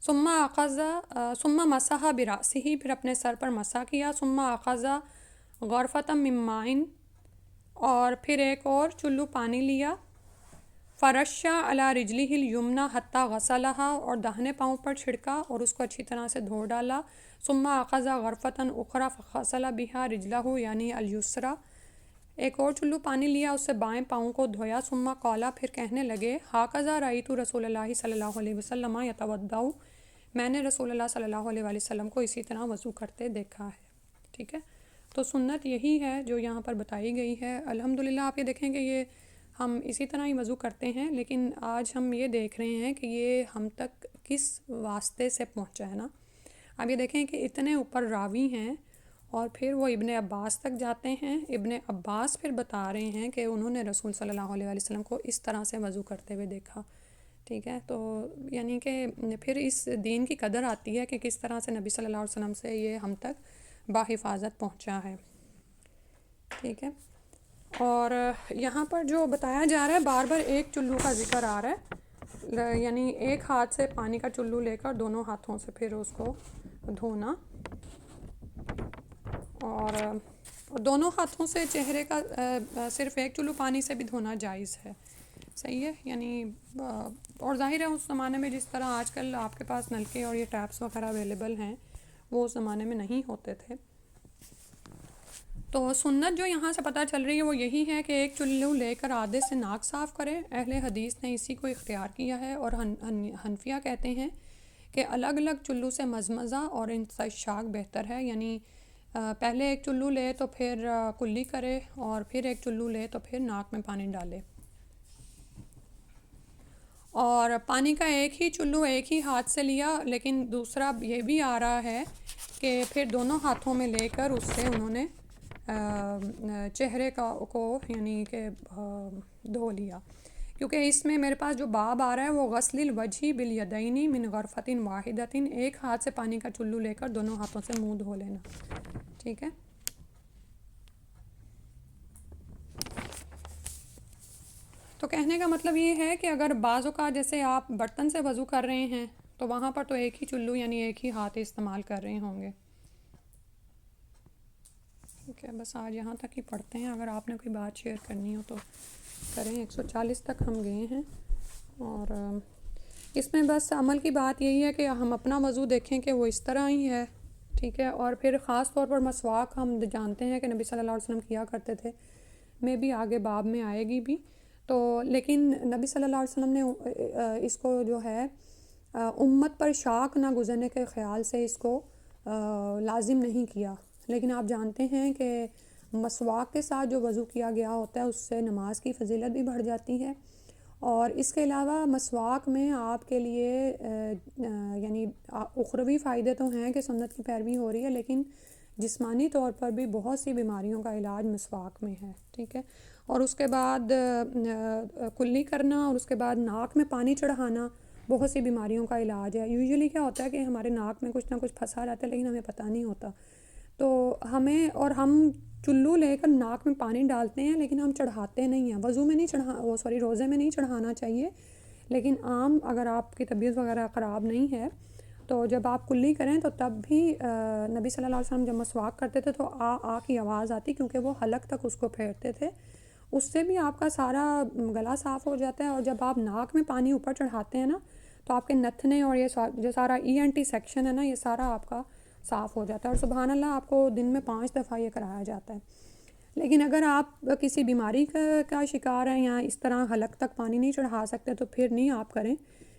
ثم مسح برأسه، پھر اپنے سر پر مسح کیا۔ ثم اخذ غرفۃ من ماء، اور پھر ایک اور چلو پانی لیا۔ فرش علی رجلہ الیمنی حتی غسلها، اور داہنے پاؤں پر چھڑکا اور اس کو اچھی طرح سے دھو ڈالا۔ ثم اخذ غرفۃ اخری فغسل بها رجلہ یعنی الیسری، ایک اور چلو پانی لیا، اس سے بائیں پاؤں کو دھویا۔ ثم قال، پھر کہنے لگے، ہاکذا رأیت رسول اللہ صلی اللہ علیہ وسلم یتوضأ، میں نے رسول اللہ صلی اللہ علیہ وسلم کو اسی طرح وضو کرتے دیکھا ہے، ٹھیک ہے۔ تو سنت یہی ہے جو یہاں پر بتائی گئی ہے۔ الحمدللہ آپ یہ دیکھیں کہ یہ ہم اسی طرح ہی وضو کرتے ہیں، لیکن آج ہم یہ دیکھ رہے ہیں کہ یہ ہم تک کس واسطے سے پہنچا ہے نا۔ اب یہ دیکھیں کہ اتنے اوپر راوی ہیں اور پھر وہ ابن عباس تک جاتے ہیں، ابن عباس پھر بتا رہے ہیں کہ انہوں نے رسول صلی اللہ علیہ وسلم کو اس طرح سے وضو کرتے ہوئے دیکھا، ٹھیک ہے۔ تو یعنی کہ پھر اس دین کی قدر آتی ہے کہ کس طرح سے نبی صلی اللہ علیہ وسلم سے یہ ہم تک باحفاظت پہنچا ہے، ٹھیک ہے۔ اور یہاں پر جو بتایا جا رہا ہے بار بار ایک چلو کا ذکر آ رہا ہے، یعنی ایک ہاتھ سے پانی کا چلو لے کر دونوں ہاتھوں سے پھر اس کو دھونا، اور دونوں ہاتھوں سے چہرے کا صرف ایک چلو پانی سے بھی دھونا جائز ہے، صحیح ہے۔ یعنی اور ظاہر ہے اس زمانے میں جس طرح آج کل آپ کے پاس نلکے اور یہ ٹیپس وغیرہ اویلیبل ہیں وہ اس زمانے میں نہیں ہوتے تھے۔ تو سنت جو یہاں سے پتہ چل رہی ہے وہ یہی ہے کہ ایک چلو لے کر آدھے سے ناک صاف کرے، اہل حدیث نے اسی کو اختیار کیا ہے، اور حنفیہ کہتے ہیں کہ الگ الگ چلو سے مزمزہ اور استنشاق بہتر ہے، یعنی پہلے ایک چلو لے تو پھر کلی کرے اور پھر ایک چلو لے تو پھر ناک میں پانی ڈالے، اور پانی کا ایک ہی چلو ایک ہی ہاتھ سے لیا، لیکن دوسرا یہ بھی آ رہا ہے کہ پھر دونوں ہاتھوں میں لے کر اس سے انہوں نے چہرے کو یعنی کہ دھو لیا، کیونکہ اس میں میرے پاس جو باب آ رہا ہے وہ غسل الوجہ بالیدین من غرفۃ واحدۃ، ایک ہاتھ سے پانی کا چلو لے کر دونوں ہاتھوں سے منہ دھو لینا، ٹھیک ہے۔ کہنے کا مطلب یہ ہے کہ اگر بعض اوقات جیسے آپ برتن سے وضو کر رہے ہیں تو وہاں پر تو ایک ہی چلو یعنی ایک ہی ہاتھ استعمال کر رہے ہوں گے. ٹھیک ہے، بس آج یہاں تک ہی پڑھتے ہیں. اگر آپ نے کوئی بات شیئر کرنی ہو تو کریں. 140 تک ہم گئے ہیں، اور اس میں بس عمل کی بات یہی ہے کہ ہم اپنا وضو دیکھیں کہ وہ اس طرح ہی ہے. ٹھیک ہے، اور پھر خاص طور پر مسواک ہم جانتے ہیں کہ نبی صلی اللہ علیہ وسلم کیا کرتے تھے، میں بھی آگے باب میں آئے گی بھی تو. لیکن نبی صلی اللہ علیہ وسلم نے اس کو جو ہے امت پر شاک نہ گزرنے کے خیال سے اس کو لازم نہیں کیا. لیکن آپ جانتے ہیں کہ مسواک کے ساتھ جو وضو کیا گیا ہوتا ہے اس سے نماز کی فضیلت بھی بڑھ جاتی ہے. اور اس کے علاوہ مسواک میں آپ کے لیے یعنی اخروی فائدے تو ہیں کہ سنت کی پیروی ہو رہی ہے، لیکن جسمانی طور پر بھی بہت سی بیماریوں کا علاج مسواک میں ہے. ٹھیک ہے، اور اس کے بعد کلی کرنا اور اس کے بعد ناک میں پانی چڑھانا بہت سی بیماریوں کا علاج ہے. یوزلی کیا ہوتا ہے کہ ہمارے ناک میں کچھ نہ کچھ پھنسا رہتا ہے لیکن ہمیں پتہ نہیں ہوتا، تو ہم چلو لے کر ناک میں پانی ڈالتے ہیں لیکن ہم چڑھاتے نہیں ہیں. وضو میں نہیں روزے میں نہیں چڑھانا چاہیے، لیکن عام اگر آپ کی طبیعت وغیرہ خراب نہیں ہے تو جب آپ کلی کریں تو تب بھی نبی صلی اللہ علیہ وسلم جب مسواک کرتے تھے تو آ کی آواز آتی، کیونکہ وہ حلق تک اس کو پھیرتے تھے. اس سے بھی آپ کا سارا گلا صاف ہو جاتا ہے. اور جب آپ ناک میں پانی اوپر چڑھاتے ہیں نا تو آپ کے نتھنے اور یہ جو سارا ENT سیکشن ہے نا، یہ سارا آپ کا صاف ہو جاتا ہے. اور سبحان اللہ آپ کو دن میں 5 دفعہ یہ کرایا جاتا ہے. لیکن اگر آپ کسی بیماری کا شکار ہیں یا اس طرح حلق تک پانی نہیں چڑھا سکتے تو پھر نہیں آپ کریں،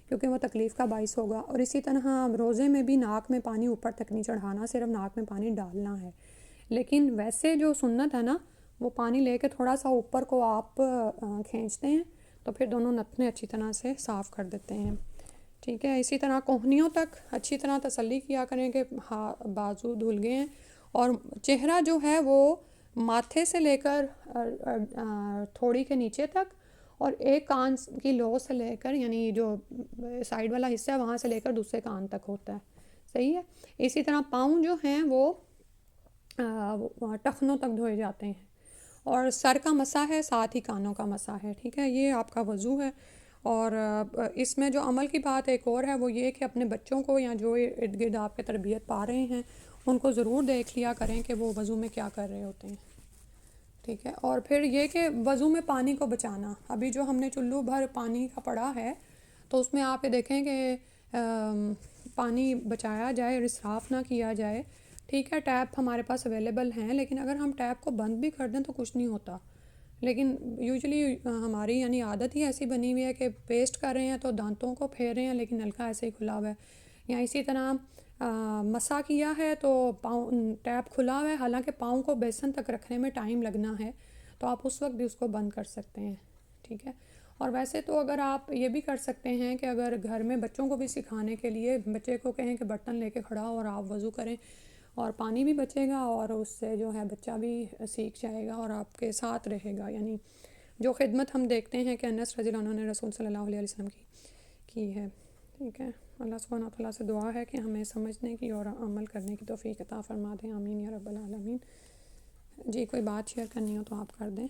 کیونکہ وہ تکلیف کا باعث ہوگا. اور اسی طرح روزے میں بھی ناک میں پانی اوپر تک نہیں چڑھانا، صرف ناک میں پانی ڈالنا ہے. لیکن ویسے جو سنت ہے نا، وہ پانی لے کے تھوڑا سا اوپر کو آپ کھینچتے ہیں تو پھر دونوں نتنے اچھی طرح سے صاف کر دیتے ہیں. ٹھیک ہے، اسی طرح کوہنیوں تک اچھی طرح تسلی کیا کریں کہ بازو دھل گئے ہیں. اور چہرہ جو ہے وہ ماتھے سے لے کر تھوڑی کے نیچے تک، اور ایک کان کی لو سے لے کر یعنی جو سائیڈ والا حصہ ہے وہاں سے لے کر دوسرے کان تک ہوتا ہے. صحیح ہے. اسی طرح پاؤں جو ہیں وہ ٹخنوں تک دھوئے جاتے ہیں. اور سر کا مسح ہے، ساتھ ہی کانوں کا مسح ہے. ٹھیک ہے، یہ آپ کا وضو ہے. اور اس میں جو عمل کی بات ایک اور ہے وہ یہ کہ اپنے بچوں کو یا جو ارد گرد آپ کے تربیت پا رہے ہیں ان کو ضرور دیکھ لیا کریں کہ وہ وضو میں کیا کر رہے ہوتے ہیں. ٹھیک ہے، اور پھر یہ کہ وضو میں پانی کو بچانا. ابھی جو ہم نے چلو بھر پانی کا پڑا ہے تو اس میں آپ یہ دیکھیں کہ پانی بچایا جائے اور اسراف نہ کیا جائے. ٹھیک ہے، ٹیپ ہمارے پاس اویلیبل ہیں، لیکن اگر ہم ٹیپ کو بند بھی کر دیں تو کچھ نہیں ہوتا. لیکن یوزلی ہماری یعنی عادت ہی ایسی بنی ہوئی ہے کہ پیسٹ کر رہے ہیں تو دانتوں کو پھیر رہے ہیں لیکن نلکا ایسے ہی کھلا ہوا ہے. یا اسی طرح مسا کیا ہے تو پاؤں ٹیپ کھلا ہوا ہے، حالانکہ پاؤں کو بیسن تک رکھنے میں ٹائم لگنا ہے تو آپ اس وقت بھی اس کو بند کر سکتے ہیں. ٹھیک ہے، اور ویسے تو اگر آپ یہ بھی کر سکتے ہیں کہ اگر گھر میں بچوں کو بھی سکھانے کے لیے بچے کو کہیں کہ برتن لے کے کھڑا ہو اور آپ وضو کریں، اور پانی بھی بچے گا اور اس سے جو ہے بچہ بھی سیکھ جائے گا اور آپ کے ساتھ رہے گا. یعنی جو خدمت ہم دیکھتے ہیں کہ انس رضی اللہ عنہ نے رسول صلی اللہ علیہ وسلم کی ہے. ٹھیک ہے، اللہ سبحانہ تعالیٰ سے دعا ہے کہ ہمیں سمجھنے کی اور عمل کرنے کی توفیق عطا فرما دیں. آمین یا رب العالمین. جی کوئی بات شیئر کرنی ہو تو آپ کر دیں.